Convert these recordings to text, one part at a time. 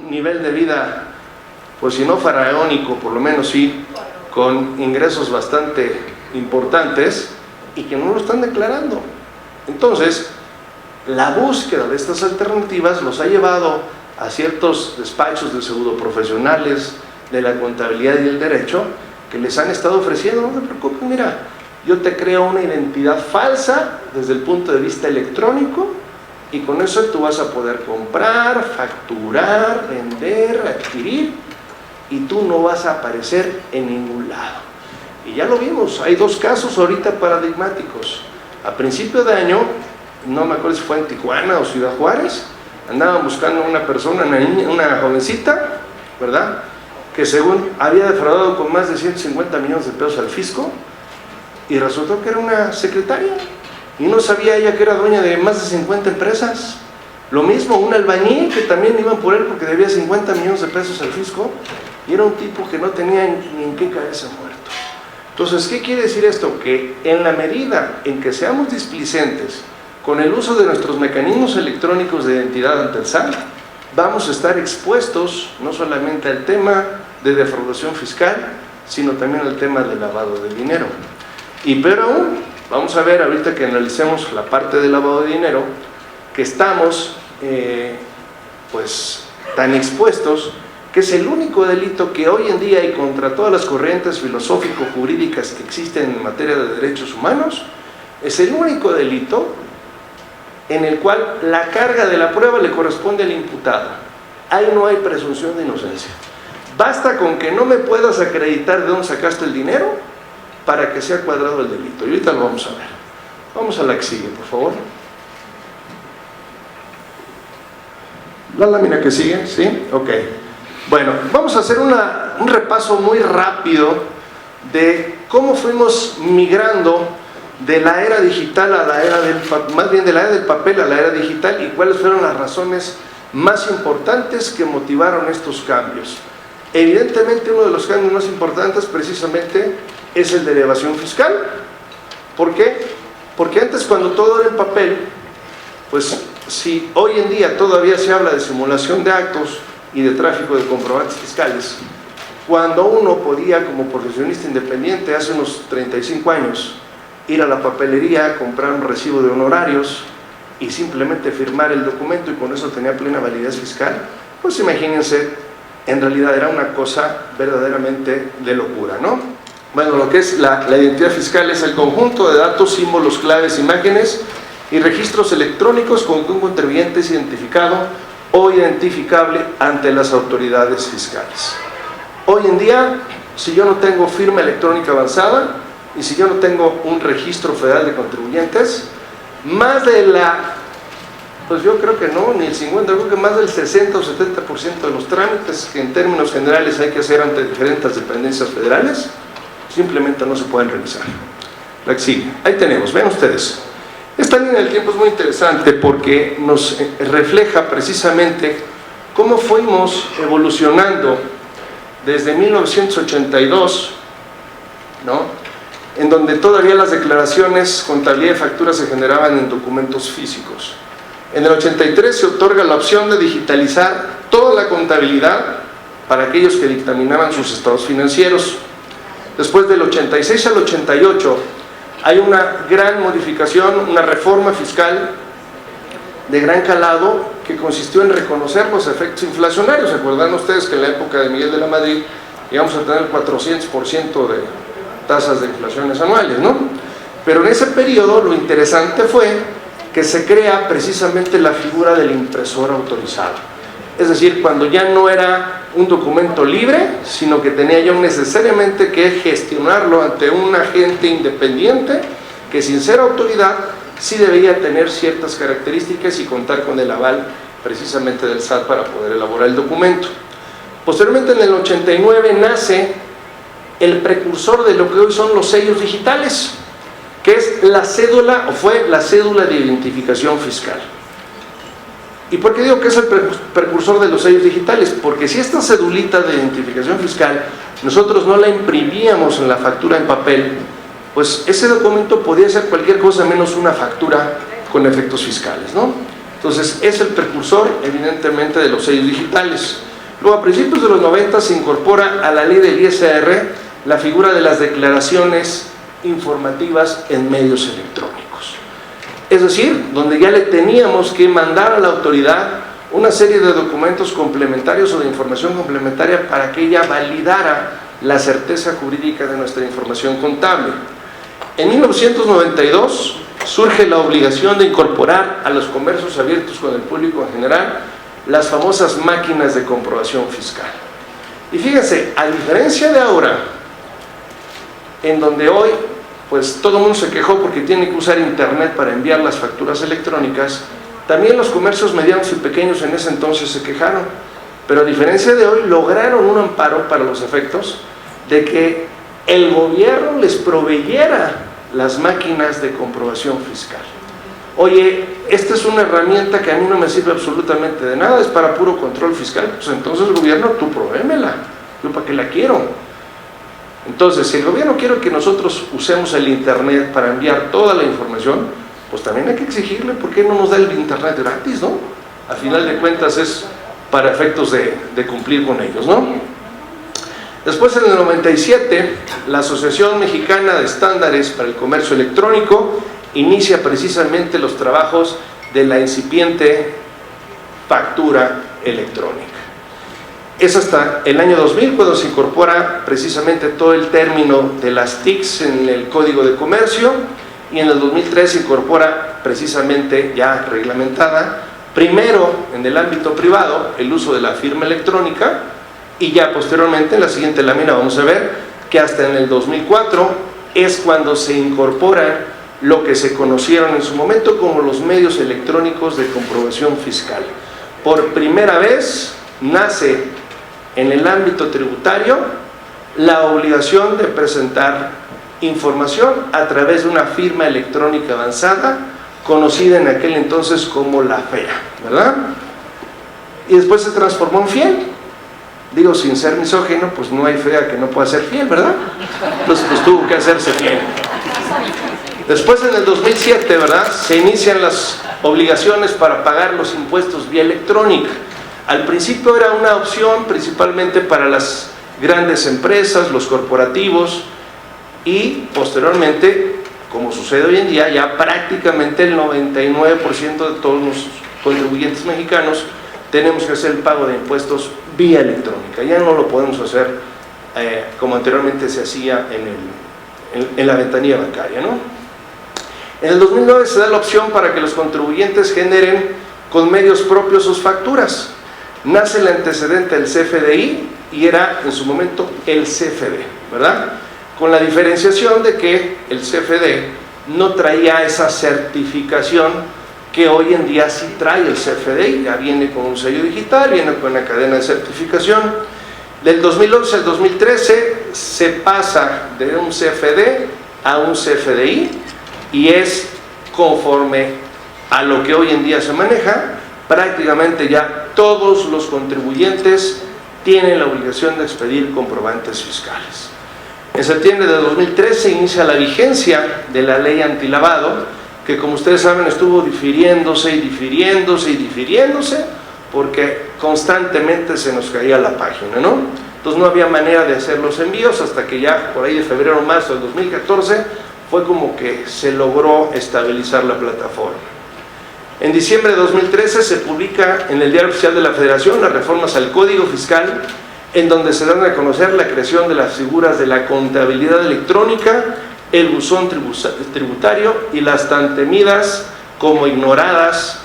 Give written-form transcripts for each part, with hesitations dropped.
nivel de vida, pues si no faraónico, por lo menos sí, con ingresos bastante importantes y que no lo están declarando. Entonces, la búsqueda de estas alternativas los ha llevado a ciertos despachos de pseudoprofesionales de la contabilidad y el derecho que les han estado ofreciendo: no te preocupes, mira, yo te creo una identidad falsa desde el punto de vista electrónico y con eso tú vas a poder comprar, facturar, vender, adquirir, y tú no vas a aparecer en ningún lado. Y ya lo vimos, hay dos casos ahorita paradigmáticos. A principio de año, no me acuerdo si fue en Tijuana o Ciudad Juárez, andaban buscando a una persona, una jovencita, ¿verdad?, que según había defraudado con más de 150 millones de pesos al fisco, y resultó que era una secretaria, y no sabía ella que era dueña de más de 50 empresas. Lo mismo un albañil que también iban por él porque debía 50 millones de pesos al fisco, y era un tipo que no tenía ni en qué caerse muerto. Entonces, ¿qué quiere decir esto? Que en la medida en que seamos displicentes con el uso de nuestros mecanismos electrónicos de identidad ante el SAT, vamos a estar expuestos no solamente al tema de defraudación fiscal, sino también al tema de lavado de dinero. Y pero aún, vamos a ver ahorita que analicemos la parte de lavado de dinero, que estamos pues tan expuestos, que es el único delito que hoy en día, y contra todas las corrientes filosófico-jurídicas que existen en materia de derechos humanos, es el único delito en el cual la carga de la prueba le corresponde al imputado. Ahí no hay presunción de inocencia. Basta con que no me puedas acreditar de dónde sacaste el dinero para que sea cuadrado el delito. Y ahorita lo vamos a ver. Vamos a la que sigue, por favor. La lámina que sigue, ¿sí? Ok. Bueno, vamos a hacer un repaso muy rápido de cómo fuimos migrando de la era digital a la era más bien de la era del papel a la era digital, y cuáles fueron las razones más importantes que motivaron estos cambios. Evidentemente, uno de los cambios más importantes precisamente es el de la evasión fiscal. ¿Por qué? Porque antes, cuando todo era en papel, pues si hoy en día todavía se habla de simulación de actos y de tráfico de comprobantes fiscales, cuando uno podía, como profesionista independiente hace unos 35 años, ir a la papelería, comprar un recibo de honorarios y simplemente firmar el documento, y con eso tenía plena validez fiscal, pues imagínense, en realidad era una cosa verdaderamente de locura, ¿no? Bueno, lo que es la identidad fiscal es el conjunto de datos, símbolos, claves, imágenes y registros electrónicos con que un contribuyente es identificado o identificable ante las autoridades fiscales. Hoy en día, si yo no tengo firma electrónica avanzada y si yo no tengo un registro federal de contribuyentes, más de pues yo creo que no, ni el 50%, creo que más del 60 o 70% de los trámites que en términos generales hay que hacer ante diferentes dependencias federales, simplemente no se pueden realizar. La que sigue, ahí tenemos, ven ustedes. Esta línea del tiempo es muy interesante porque nos refleja precisamente cómo fuimos evolucionando desde 1982, ¿no?, en donde todavía las declaraciones, contabilidad y facturas se generaban en documentos físicos. En el 83 se otorga la opción de digitalizar toda la contabilidad para aquellos que dictaminaban sus estados financieros. Después del 86 al 88 hay una gran modificación, una reforma fiscal de gran calado que consistió en reconocer los efectos inflacionarios. ¿Se acuerdan ustedes que en la época de Miguel de la Madrid llegamos a tener 400% de tasas de inflaciones anuales, ¿no? Pero en ese periodo lo interesante fue que se crea precisamente la figura del impresor autorizado. Es decir, cuando ya no era un documento libre, sino que tenía yo necesariamente que gestionarlo ante un agente independiente que, sin ser autoridad, sí debía tener ciertas características y contar con el aval precisamente del SAT para poder elaborar el documento. Posteriormente, en el 89 nace el precursor de lo que hoy son los sellos digitales, que es la cédula, o fue la cédula de identificación fiscal. ¿Y por qué digo que es el precursor de los sellos digitales? Porque si esta cedulita de identificación fiscal nosotros no la imprimíamos en la factura en papel, pues ese documento podía ser cualquier cosa menos una factura con efectos fiscales, ¿no? Entonces es el precursor evidentemente de los sellos digitales. Luego, a principios de los 90 se incorpora a la ley del ISR la figura de las declaraciones informativas en medios electrónicos. Es decir, donde ya le teníamos que mandar a la autoridad una serie de documentos complementarios o de información complementaria para que ella validara la certeza jurídica de nuestra información contable. En 1992 surge la obligación de incorporar a los comercios abiertos con el público en general las famosas máquinas de comprobación fiscal. Y fíjense, a diferencia de ahora, en donde hoy pues todo el mundo se quejó porque tiene que usar internet para enviar las facturas electrónicas, también los comercios medianos y pequeños en ese entonces se quejaron, pero a diferencia de hoy lograron un amparo para los efectos de que el gobierno les proveyera las máquinas de comprobación fiscal. Oye, esta es una herramienta que a mí no me sirve absolutamente de nada, es para puro control fiscal, pues entonces gobierno, tú provémela, yo para qué la quiero. Entonces, si el gobierno quiere que nosotros usemos el internet para enviar toda la información, pues también hay que exigirle por qué no nos da el internet gratis, ¿no? A final de cuentas es para efectos de cumplir con ellos, ¿no? Después, en el 97, la Asociación Mexicana de Estándares para el Comercio Electrónico inicia precisamente los trabajos de la incipiente factura electrónica. Es hasta el año 2000 cuando se incorpora precisamente todo el término de las TICs en el Código de Comercio, y en el 2003 se incorpora precisamente ya reglamentada, primero en el ámbito privado, el uso de la firma electrónica, y ya posteriormente en la siguiente lámina vamos a ver que hasta en el 2004 es cuando se incorpora lo que se conocieron en su momento como los medios electrónicos de comprobación fiscal. Por primera vez nace en el ámbito tributario la obligación de presentar información a través de una firma electrónica avanzada, conocida en aquel entonces como la FEA, ¿verdad? Y después se transformó en fiel. Digo, sin ser misógino, pues no hay FEA que no pueda ser fiel, ¿verdad? Entonces pues tuvo que hacerse fiel. Después, en el 2007, ¿verdad?, se inician las obligaciones para pagar los impuestos vía electrónica. Al principio era una opción principalmente para las grandes empresas, los corporativos, y posteriormente, como sucede hoy en día, ya prácticamente el 99% de todos los contribuyentes mexicanos tenemos que hacer el pago de impuestos vía electrónica. Ya no lo podemos hacer como anteriormente se hacía en la ventanilla bancaria, ¿no? En el 2009 se da la opción para que los contribuyentes generen con medios propios sus facturas. Nace el antecedente del CFDI y era en su momento el CFD, ¿verdad? Con la diferenciación de que el CFD no traía esa certificación que hoy en día sí trae el CFDI. Ya viene con un sello digital, viene con una cadena de certificación. Del 2011 al 2013 se pasa de un CFD a un CFDI, y es conforme a lo que hoy en día se maneja. Prácticamente ya todos los contribuyentes tienen la obligación de expedir comprobantes fiscales. En septiembre de 2013 inicia la vigencia de la ley antilavado, que como ustedes saben estuvo difiriéndose y difiriéndose y difiriéndose, porque constantemente se nos caía la página, ¿no? Entonces no había manera de hacer los envíos hasta que ya por ahí de febrero o marzo del 2014 fue como que se logró estabilizar la plataforma. En diciembre de 2013 se publica en el Diario Oficial de la Federación las reformas al Código Fiscal, en donde se dan a conocer la creación de las figuras de la contabilidad electrónica, el buzón tributario y las tan temidas como ignoradas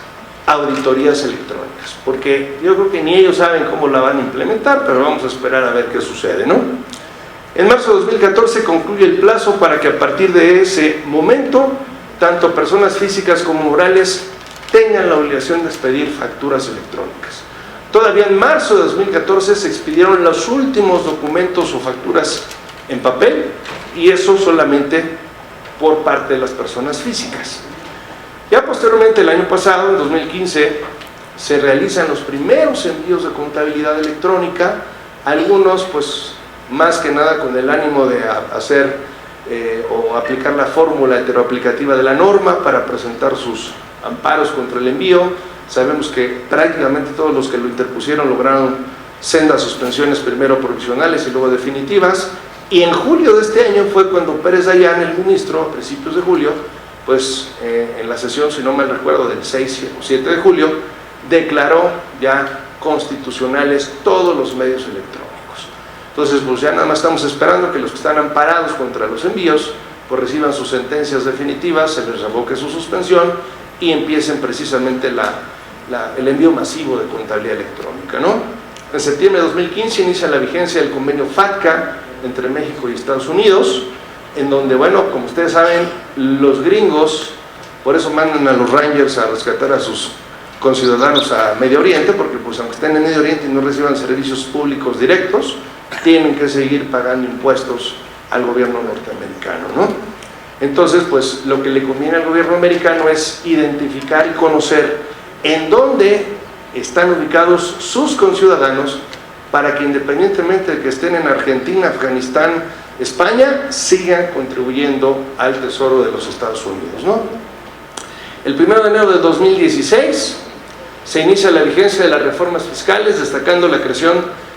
auditorías electrónicas, porque yo creo que ni ellos saben cómo la van a implementar, pero vamos a esperar a ver qué sucede, ¿no? En marzo de 2014 concluye el plazo para que a partir de ese momento tanto personas físicas como morales tengan la obligación de expedir facturas electrónicas. Todavía en marzo de 2014 se expidieron los últimos documentos o facturas en papel, y eso solamente por parte de las personas físicas. Ya posteriormente, el año pasado, en 2015, se realizan los primeros envíos de contabilidad electrónica, algunos pues más que nada con el ánimo de hacer o aplicar la fórmula heteroaplicativa de la norma para presentar sus amparos contra el envío. Sabemos que prácticamente todos los que lo interpusieron lograron sendas suspensiones, primero provisionales y luego definitivas, y en julio de este año fue cuando Pérez Dayán, el ministro, a principios de julio, pues en la sesión, si no mal recuerdo, del 6 o 7 de julio, declaró ya constitucionales todos los medios electrónicos. Entonces, pues ya nada más estamos esperando que los que están amparados contra los envíos, pues reciban sus sentencias definitivas, se les revoque su suspensión y empiecen precisamente el envío masivo de contabilidad electrónica, ¿no? En septiembre de 2015 inicia la vigencia del convenio FATCA entre México y Estados Unidos, en donde, bueno, como ustedes saben, los gringos, por eso mandan a los Rangers a rescatar a sus conciudadanos a Medio Oriente, porque pues aunque estén en Medio Oriente y no reciban servicios públicos directos, tienen que seguir pagando impuestos al gobierno norteamericano, ¿no? Entonces, pues lo que le conviene al gobierno americano es identificar y conocer en dónde están ubicados sus conciudadanos para que independientemente de que estén en Argentina, Afganistán, España, sigan contribuyendo al tesoro de los Estados Unidos, ¿no? El 1 de enero de 2016 se inicia la vigencia de las reformas fiscales, destacando la creación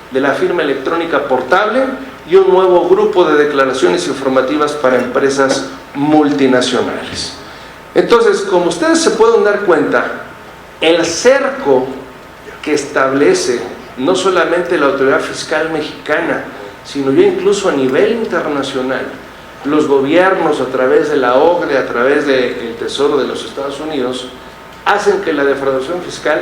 de la firma electrónica portable y un nuevo grupo de declaraciones informativas para empresas multinacionales. Entonces, como ustedes se pueden dar cuenta, el cerco que establece no solamente la autoridad fiscal mexicana, sino ya incluso a nivel internacional, los gobiernos a través de la OCDE, a través del Tesoro de los Estados Unidos, hacen que la defraudación fiscal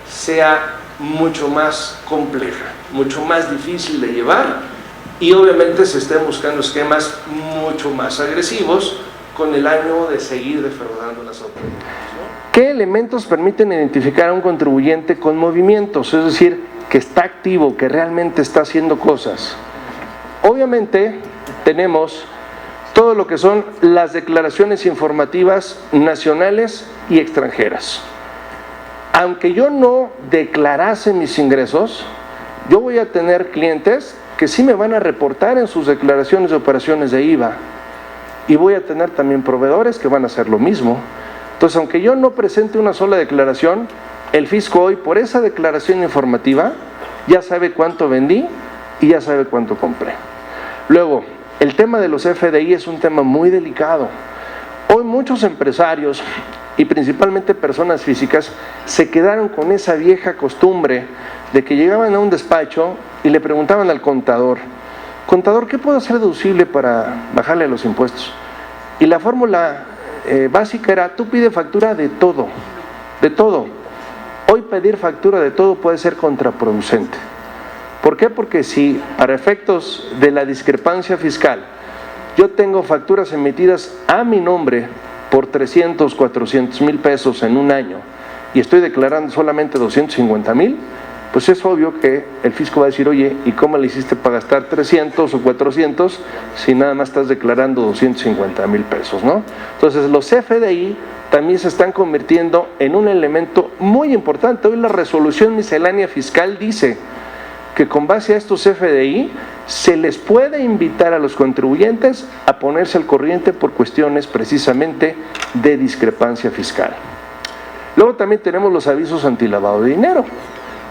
sea mucho más compleja, mucho más difícil de llevar, y obviamente se estén buscando esquemas mucho más agresivos con el ánimo de seguir defraudando las autoridades, ¿no? ¿Qué elementos permiten identificar a un contribuyente con movimientos? Es decir, que está activo, que realmente está haciendo cosas. Obviamente tenemos todo lo que son las declaraciones informativas nacionales y extranjeras. Aunque yo no declarase mis ingresos, yo voy a tener clientes que sí me van a reportar en sus declaraciones de operaciones de IVA, y voy a tener también proveedores que van a hacer lo mismo. Entonces, aunque yo no presente una sola declaración, el fisco hoy, por esa declaración informativa, ya sabe cuánto vendí y ya sabe cuánto compré. Luego, el tema de los FDI es un tema muy delicado. Hoy muchos empresarios, y principalmente personas físicas, se quedaron con esa vieja costumbre de que llegaban a un despacho y le preguntaban al contador: contador, ¿qué puedo hacer deducible para bajarle a los impuestos? Y la fórmula básica era: tú pide factura de todo, de todo. Hoy pedir factura de todo puede ser contraproducente. ¿Por qué? Porque si para efectos de la discrepancia fiscal yo tengo facturas emitidas a mi nombre por 300, 400 mil pesos en un año y estoy declarando solamente 250 mil, pues es obvio que el fisco va a decir: oye, ¿y cómo le hiciste para gastar 300 o 400 si nada más estás declarando 250 mil pesos, ¿no? Entonces los FDI también se están convirtiendo en un elemento muy importante. Hoy la resolución miscelánea fiscal dice que con base a estos FDI se les puede invitar a los contribuyentes a ponerse al corriente por cuestiones precisamente de discrepancia fiscal. Luego también tenemos los avisos antilavado de dinero.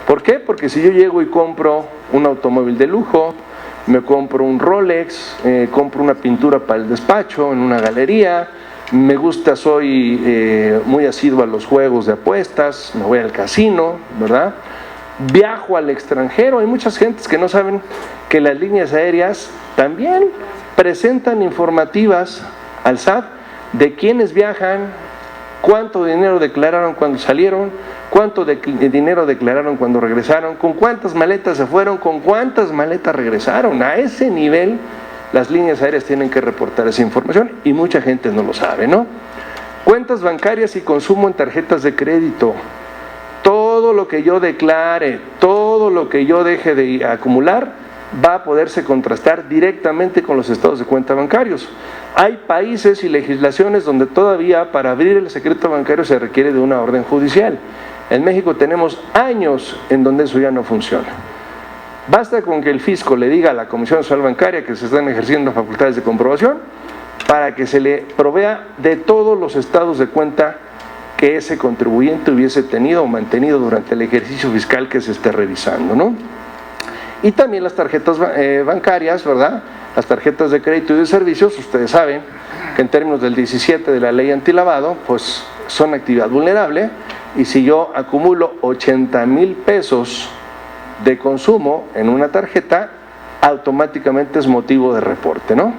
¿Por qué? Porque si yo llego y compro un automóvil de lujo, me compro un Rolex, compro una pintura para el despacho en una galería, me gusta, soy muy asiduo a los juegos de apuestas, me voy al casino, ¿verdad? Viajo al extranjero. Hay muchas gentes que no saben que las líneas aéreas también presentan informativas al SAT de quiénes viajan, cuánto dinero declararon cuando salieron, cuánto dinero declararon cuando regresaron, con cuántas maletas se fueron, con cuántas maletas regresaron. A ese nivel las líneas aéreas tienen que reportar esa información y mucha gente no lo sabe, ¿no? Cuentas bancarias y consumo en tarjetas de crédito. Todo lo que yo declare, todo lo que yo deje de acumular va a poderse contrastar directamente con los estados de cuenta bancarios. Hay países y legislaciones donde todavía para abrir el secreto bancario se requiere de una orden judicial. En México tenemos años en donde eso ya no funciona. Basta con que el fisco le diga a la Comisión Nacional Bancaria que se están ejerciendo facultades de comprobación para que se le provea de todos los estados de cuenta que ese contribuyente hubiese tenido o mantenido durante el ejercicio fiscal que se esté revisando, ¿no? Y también las tarjetas bancarias, ¿verdad? Las tarjetas de crédito y de servicios, ustedes saben que en términos del 17 de la ley antilavado, pues son actividad vulnerable, y si yo acumulo 80,000 pesos de consumo en una tarjeta, automáticamente es motivo de reporte, ¿no?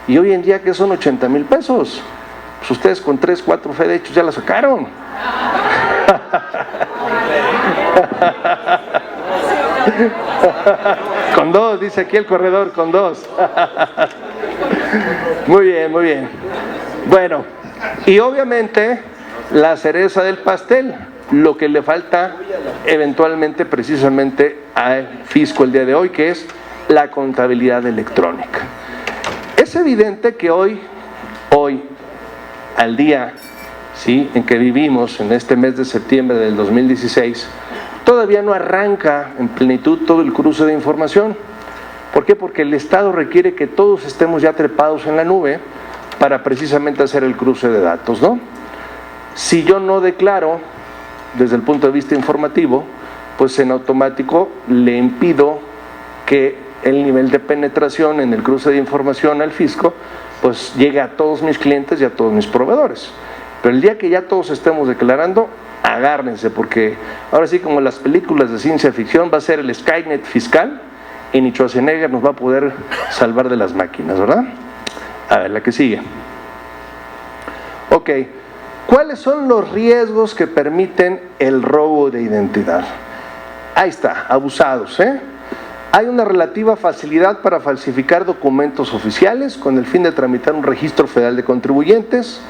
Y hoy en día, ¿qué son 80,000 pesos? Pues ustedes con 3, 4 fedechos ya la sacaron. Con 2, dice aquí el corredor, con 2. Muy bien, muy bien. Bueno, y obviamente la cereza del pastel, lo que le falta eventualmente precisamente al fisco el día de hoy, que es la contabilidad electrónica. Es evidente que hoy al día, ¿sí?, en que vivimos, en este mes de septiembre del 2016, todavía no arranca en plenitud todo el cruce de información. ¿Por qué? Porque el Estado requiere que todos estemos ya trepados en la nube para precisamente hacer el cruce de datos, ¿no? Si yo no declaro desde el punto de vista informativo, pues en automático le impido que el nivel de penetración en el cruce de información al fisco pues llegue a todos mis clientes y a todos mis proveedores. Pero el día que ya todos estemos declarando, agárrense, porque ahora sí, como las películas de ciencia ficción, va a ser el Skynet fiscal y ni Schwarzenegger nos va a poder salvar de las máquinas, ¿verdad? A ver, la que sigue. Ok, ¿cuáles son los riesgos que permiten el robo de identidad? Ahí está, abusados, ¿eh? Hay una relativa facilidad para falsificar documentos oficiales con el fin de tramitar un registro federal de contribuyentes,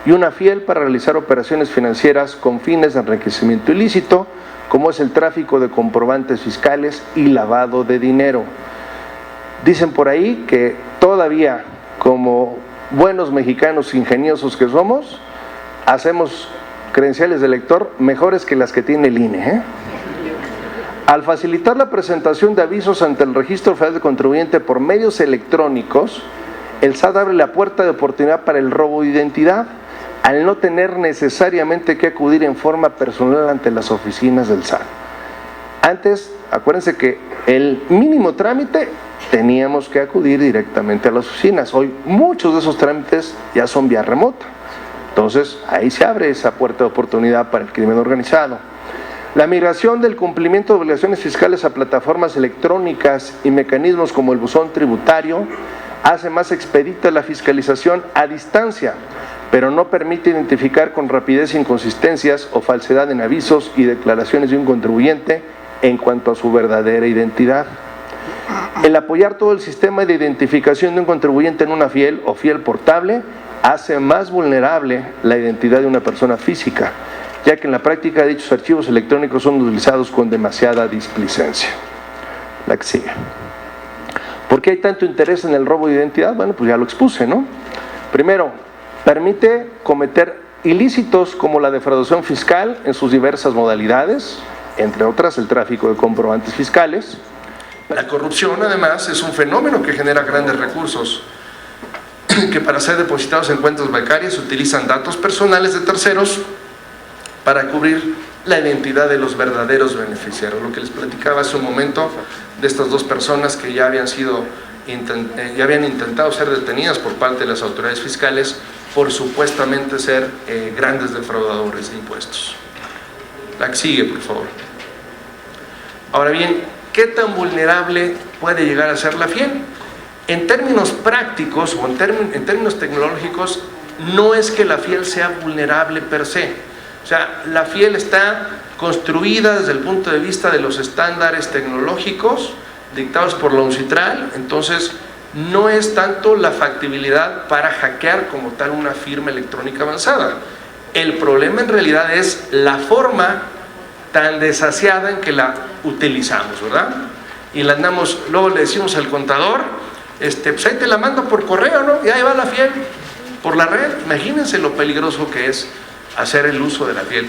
y una fiel para realizar operaciones financieras con fines de enriquecimiento ilícito, como es el tráfico de comprobantes fiscales y lavado de dinero. Dicen por ahí que todavía, como buenos mexicanos ingeniosos que somos, hacemos credenciales de lector mejores que las que tiene el INE, ¿eh? Al facilitar la presentación de avisos ante el Registro Federal de Contribuyente por medios electrónicos, el SAT abre la puerta de oportunidad para el robo de identidad, al no tener necesariamente que acudir en forma personal ante las oficinas del SAT. Antes, acuérdense que el mínimo trámite teníamos que acudir directamente a las oficinas. Hoy muchos de esos trámites ya son vía remota. Entonces, ahí se abre esa puerta de oportunidad para el crimen organizado. La migración del cumplimiento de obligaciones fiscales a plataformas electrónicas y mecanismos como el buzón tributario hace más expedita la fiscalización a distancia, pero no permite identificar con rapidez inconsistencias o falsedad en avisos y declaraciones de un contribuyente en cuanto a su verdadera identidad. El apoyar todo el sistema de identificación de un contribuyente en una fiel o fiel portable hace más vulnerable la identidad de una persona física, ya que en la práctica dichos archivos electrónicos son utilizados con demasiada displicencia. La que sigue. ¿Por qué hay tanto interés en el robo de identidad? Bueno, pues ya lo expuse, ¿no? Primero, permite cometer ilícitos como la defraudación fiscal en sus diversas modalidades, entre otras el tráfico de comprobantes fiscales. La corrupción, además, es un fenómeno que genera grandes recursos, que para ser depositados en cuentas bancarias utilizan datos personales de terceros para cubrir la identidad de los verdaderos beneficiarios. Lo que les platicaba hace un momento de estas dos personas que ya habían intentado ser detenidas por parte de las autoridades fiscales por supuestamente ser grandes defraudadores de impuestos. La que sigue, por favor. Ahora bien, ¿qué tan vulnerable puede llegar a ser la fiel? En términos prácticos o en términos tecnológicos, no es que la fiel sea vulnerable per se. O sea, la fiel está construida desde el punto de vista de los estándares tecnológicos dictados por la UNCITRAL, entonces no es tanto la factibilidad para hackear como tal una firma electrónica avanzada. El problema en realidad es la forma tan desasiada en que la utilizamos, ¿verdad? Y la andamos, luego le decimos al contador, pues ahí te la mando por correo, ¿no? Y ahí va la fiel por la red. Imagínense lo peligroso que es hacer el uso de la fiel.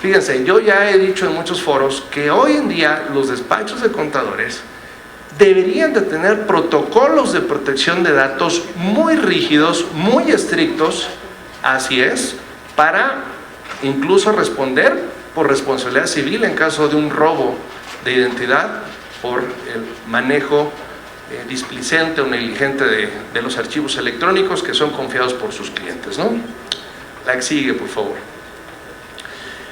Fíjense, yo ya he dicho en muchos foros que hoy en día los despachos de contadores deberían de tener protocolos de protección de datos muy rígidos, muy estrictos, así es, para incluso responder por responsabilidad civil en caso de un robo de identidad por el manejo displicente o negligente de los archivos electrónicos que son confiados por sus clientes, ¿no? La que sigue, por favor.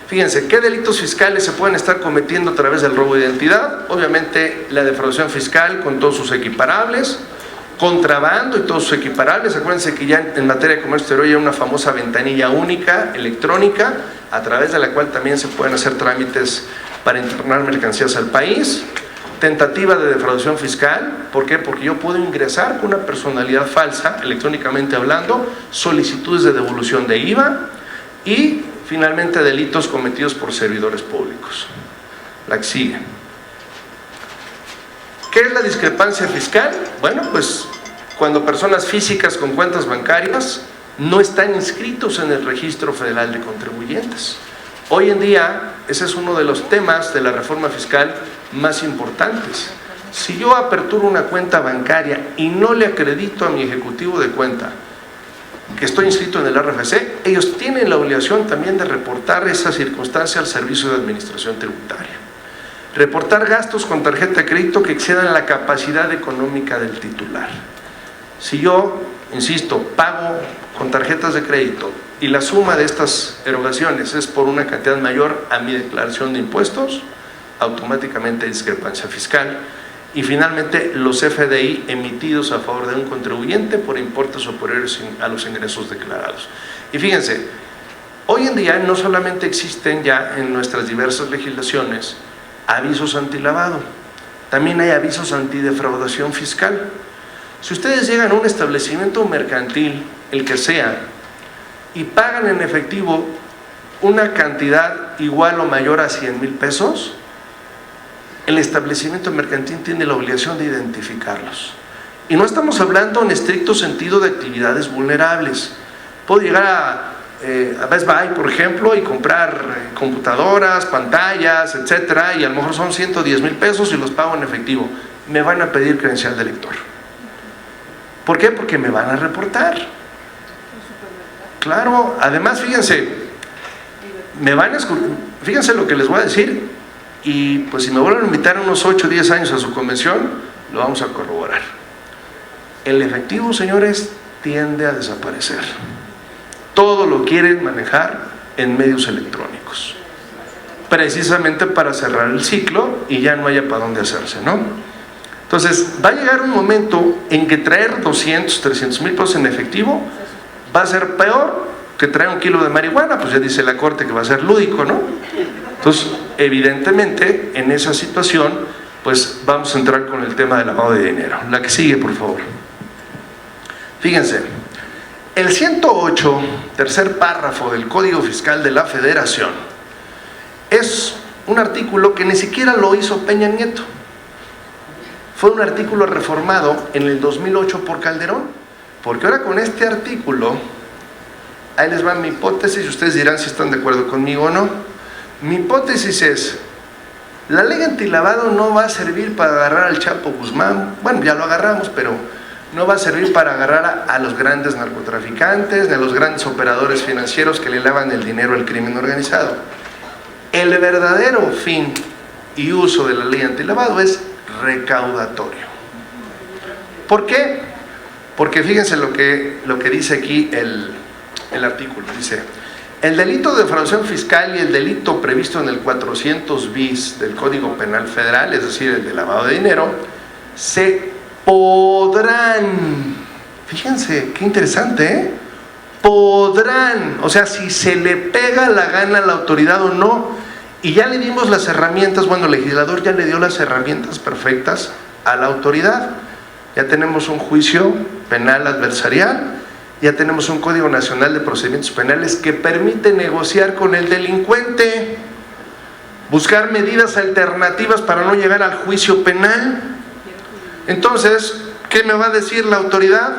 Fíjense, ¿qué delitos fiscales se pueden estar cometiendo a través del robo de identidad? Obviamente la defraudación fiscal con todos sus equiparables, contrabando y todos sus equiparables. Acuérdense que ya en materia de comercio exterior hay una famosa ventanilla única electrónica a través de la cual también se pueden hacer trámites para internar mercancías al país. Tentativa de defraudación fiscal, ¿por qué? Porque yo puedo ingresar con una personalidad falsa, electrónicamente hablando, solicitudes de devolución de IVA y finalmente delitos cometidos por servidores públicos. La que sigue. ¿Qué es la discrepancia fiscal? Bueno, pues cuando personas físicas con cuentas bancarias no están inscritos en el Registro Federal de Contribuyentes. Hoy en día, ese es uno de los temas de la reforma fiscal más importantes. Si yo aperturo una cuenta bancaria y no le acredito a mi ejecutivo de cuenta que estoy inscrito en el RFC, ellos tienen la obligación también de reportar esa circunstancia al Servicio de Administración Tributaria. Reportar gastos con tarjeta de crédito que excedan la capacidad económica del titular. Si yo, insisto, pago con tarjetas de crédito y la suma de estas erogaciones es por una cantidad mayor a mi declaración de impuestos, automáticamente hay discrepancia fiscal. Y finalmente los FDI emitidos a favor de un contribuyente por importes superiores a los ingresos declarados. Y fíjense, hoy en día no solamente existen ya en nuestras diversas legislaciones avisos antilavado, también hay avisos antidefraudación fiscal. Si ustedes llegan a un establecimiento mercantil, el que sea, y pagan en efectivo una cantidad igual o mayor a 100,000 pesos, el establecimiento mercantil tiene la obligación de identificarlos. Y no estamos hablando en estricto sentido de actividades vulnerables. Puedo llegar a Best Buy, por ejemplo, y comprar computadoras, pantallas, etcétera, y a lo mejor son 110,000 pesos y los pago en efectivo. Me van a pedir credencial de lector. ¿Por qué? Porque me van a reportar. Claro, además fíjense, fíjense lo que les voy a decir, y pues si me vuelven a invitar unos 8 o 10 años a su convención, lo vamos a corroborar. El efectivo, señores, tiende a desaparecer. Todo lo quieren manejar en medios electrónicos, precisamente para cerrar el ciclo y ya no haya para dónde hacerse, ¿no? Entonces, va a llegar un momento en que traer 200, 300,000 pesos en efectivo va a ser peor que traer 1 kilo de marihuana, pues ya dice la Corte que va a ser lúdico, ¿no? Entonces, evidentemente, en esa situación, pues vamos a entrar con el tema del lavado de dinero. La que sigue, por favor. Fíjense, el 108, tercer párrafo del Código Fiscal de la Federación, es un artículo que ni siquiera lo hizo Peña Nieto. Fue un artículo reformado en el 2008 por Calderón, porque ahora con este artículo, ahí les va mi hipótesis y ustedes dirán si están de acuerdo conmigo o no. Mi hipótesis es, la ley antilavado no va a servir para agarrar al Chapo Guzmán, bueno, ya lo agarramos, pero no va a servir para agarrar a los grandes narcotraficantes, ni a los grandes operadores financieros que le lavan el dinero al crimen organizado. El verdadero fin y uso de la ley antilavado es recaudatorio. ¿Por qué? Porque fíjense lo que dice aquí el artículo. Dice, el delito de defraudación fiscal y el delito previsto en el 400 bis del Código Penal Federal, es decir, el de lavado de dinero, se podrán, fíjense qué interesante, ¿eh? Podrán, o sea, si se le pega la gana a la autoridad o no. Y ya le dimos las herramientas, bueno, el legislador ya le dio las herramientas perfectas a la autoridad. Ya tenemos un juicio penal adversarial, ya tenemos un Código Nacional de Procedimientos Penales que permite negociar con el delincuente, buscar medidas alternativas para no llegar al juicio penal. Entonces, ¿qué me va a decir la autoridad?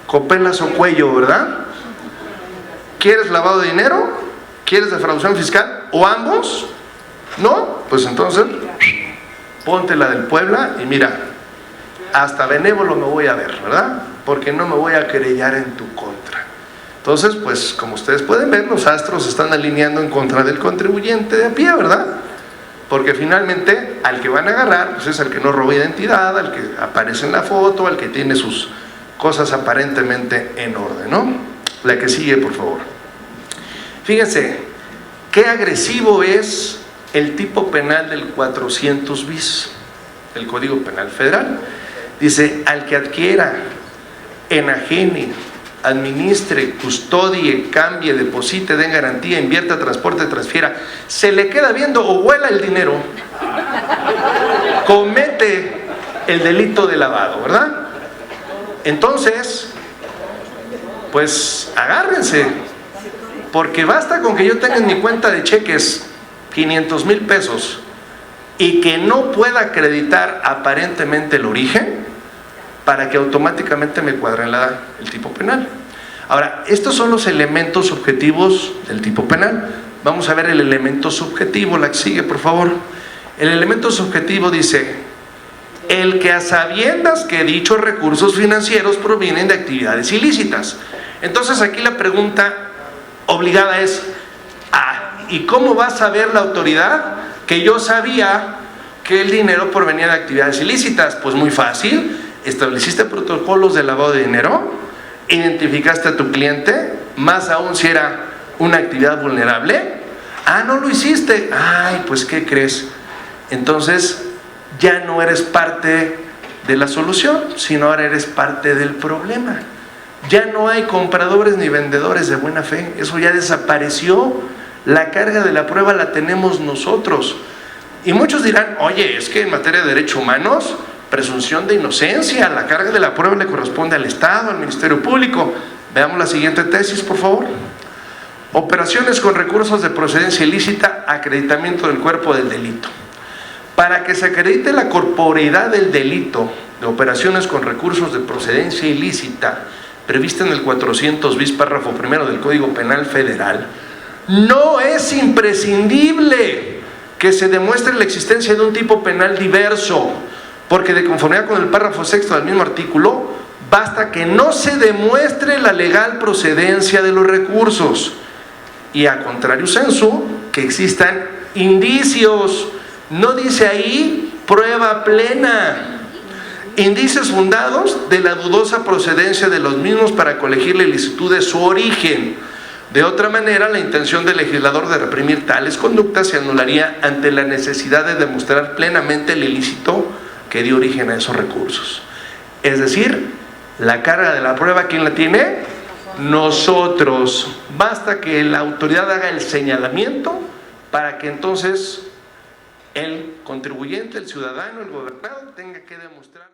Copelas o cuello, ¿verdad? ¿Quieres lavado de dinero? ¿Quieres defraudación fiscal? ¿O ambos? ¿No? Pues entonces, ponte la del Puebla y mira, hasta benévolo me voy a ver, ¿verdad? Porque no me voy a querellar en tu contra. Entonces, pues como ustedes pueden ver, los astros se están alineando en contra del contribuyente de a pie, ¿verdad? porque finalmente al que van a agarrar pues es al que no roba identidad, al que aparece en la foto, al que tiene sus cosas aparentemente en orden, ¿no? La que sigue, por favor. Fíjense, qué agresivo es el tipo penal del 400 bis, el Código Penal Federal. Dice, al que adquiera, enajene, administre, custodie, cambie, deposite, den garantía, invierta, transporte, transfiera, se le queda viendo o huela el dinero, comete el delito de lavado, ¿verdad? Entonces, pues agárrense, porque basta con que yo tenga en mi cuenta de cheques 500,000 pesos y que no pueda acreditar aparentemente el origen para que automáticamente me cuadren el tipo penal. Ahora, estos son los elementos objetivos del tipo penal. Vamos a ver el elemento subjetivo, la que sigue, por favor. El elemento subjetivo dice: el que a sabiendas que dichos recursos financieros provienen de actividades ilícitas. Entonces aquí la pregunta obligada es: ¿y cómo va a saber la autoridad que yo sabía que el dinero provenía de actividades ilícitas? Pues muy fácil, estableciste protocolos de lavado de dinero, identificaste a tu cliente, más aún si era una actividad vulnerable. No lo hiciste. Pues ¿qué crees? Entonces ya no eres parte de la solución, sino ahora eres parte del problema. Ya no hay compradores ni vendedores de buena fe, eso ya desapareció. La carga de la prueba la tenemos nosotros. Y muchos dirán: oye, es que en materia de derechos humanos, presunción de inocencia, la carga de la prueba le corresponde al Estado, al Ministerio Público. Veamos la siguiente tesis, por favor. Operaciones con recursos de procedencia ilícita, acreditamiento del cuerpo del delito. Para que se acredite la corporeidad del delito de operaciones con recursos de procedencia ilícita, prevista en el 400 bis, párrafo primero del Código Penal Federal, no es imprescindible que se demuestre la existencia de un tipo penal diverso, porque de conformidad con el párrafo sexto del mismo artículo, basta que no se demuestre la legal procedencia de los recursos, y a contrario sensu, que existan indicios. No dice ahí prueba plena, indicios fundados de la dudosa procedencia de los mismos para colegir la ilicitud de su origen. De otra manera, la intención del legislador de reprimir tales conductas se anularía ante la necesidad de demostrar plenamente el ilícito que dio origen a esos recursos. Es decir, la carga de la prueba, ¿quién la tiene? Nosotros. Basta que la autoridad haga el señalamiento para que entonces el contribuyente, el ciudadano, el gobernado tenga que demostrar